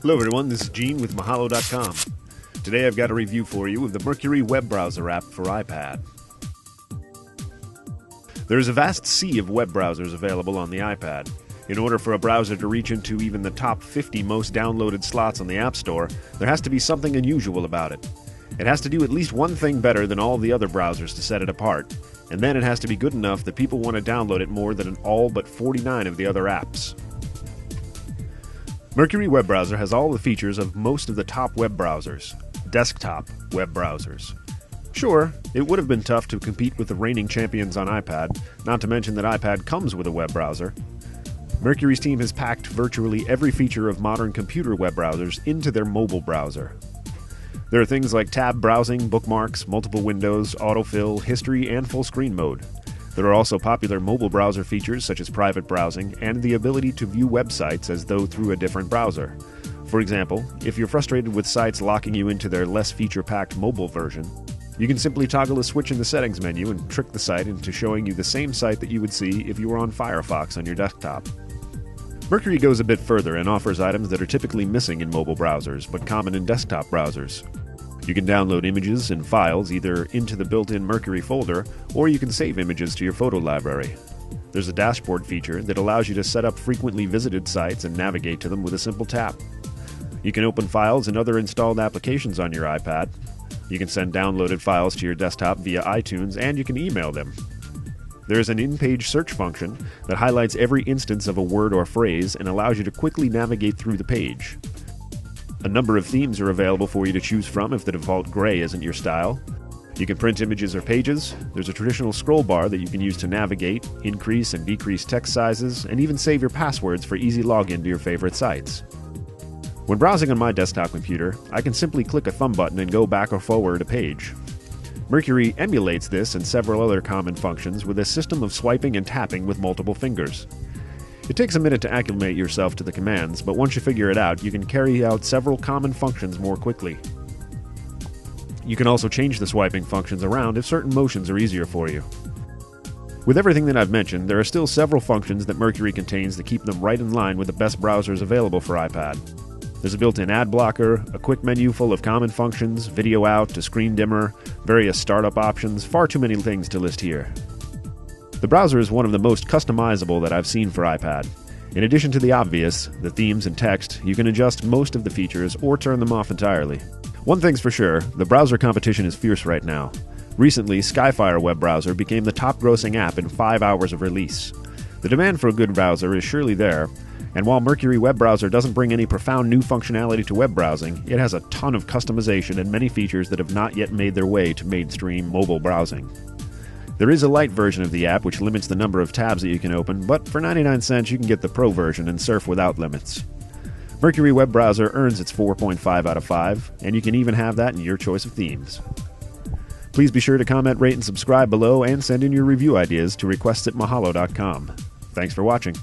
Hello everyone, this is Gene with Mahalo.com. Today I've got a review for you of the Mercury Web Browser app for iPad. There is a vast sea of web browsers available on the iPad. In order for a browser to reach into even the top 50 most downloaded slots on the App Store, there has to be something unusual about it. It has to do at least one thing better than all the other browsers to set it apart, and then it has to be good enough that people want to download it more than all but 49 of the other apps. Mercury Web Browser has all the features of most of the top web browsers, desktop web browsers. Sure, it would have been tough to compete with the reigning champions on iPad, not to mention that iPad comes with a web browser. Mercury's team has packed virtually every feature of modern computer web browsers into their mobile browser. There are things like tab browsing, bookmarks, multiple windows, autofill, history, and full screen mode. There are also popular mobile browser features such as private browsing and the ability to view websites as though through a different browser. For example, if you're frustrated with sites locking you into their less feature-packed mobile version, you can simply toggle a switch in the settings menu and trick the site into showing you the same site that you would see if you were on Firefox on your desktop. Mercury goes a bit further and offers items that are typically missing in mobile browsers but common in desktop browsers. You can download images and files either into the built-in Mercury folder, or you can save images to your photo library. There's a dashboard feature that allows you to set up frequently visited sites and navigate to them with a simple tap. You can open files and other installed applications on your iPad. You can send downloaded files to your desktop via iTunes, and you can email them. There's an in-page search function that highlights every instance of a word or phrase and allows you to quickly navigate through the page. A number of themes are available for you to choose from if the default gray isn't your style. You can print images or pages. There's a traditional scroll bar that you can use to navigate, increase and decrease text sizes, and even save your passwords for easy login to your favorite sites. When browsing on my desktop computer, I can simply click a thumb button and go back or forward a page. Mercury emulates this and several other common functions with a system of swiping and tapping with multiple fingers. It takes a minute to acclimate yourself to the commands, but once you figure it out, you can carry out several common functions more quickly. You can also change the swiping functions around if certain motions are easier for you. With everything that I've mentioned, there are still several functions that Mercury contains that keep them right in line with the best browsers available for iPad. There's a built-in ad blocker, a quick menu full of common functions, video out, a screen dimmer, various startup options, far too many things to list here. The browser is one of the most customizable that I've seen for iPad. In addition to the obvious, the themes and text, you can adjust most of the features or turn them off entirely. One thing's for sure, the browser competition is fierce right now. Recently, Skyfire web browser became the top-grossing app in 5 hours of release. The demand for a good browser is surely there, and while Mercury Web Browser doesn't bring any profound new functionality to web browsing, it has a ton of customization and many features that have not yet made their way to mainstream mobile browsing. There is a light version of the app which limits the number of tabs that you can open, but for 99 cents you can get the Pro version and surf without limits. Mercury Web Browser earns its 4.5 out of 5, and you can even have that in your choice of themes. Please be sure to comment, rate, and subscribe below, and send in your review ideas to requests@mahalo.com. Thanks for watching.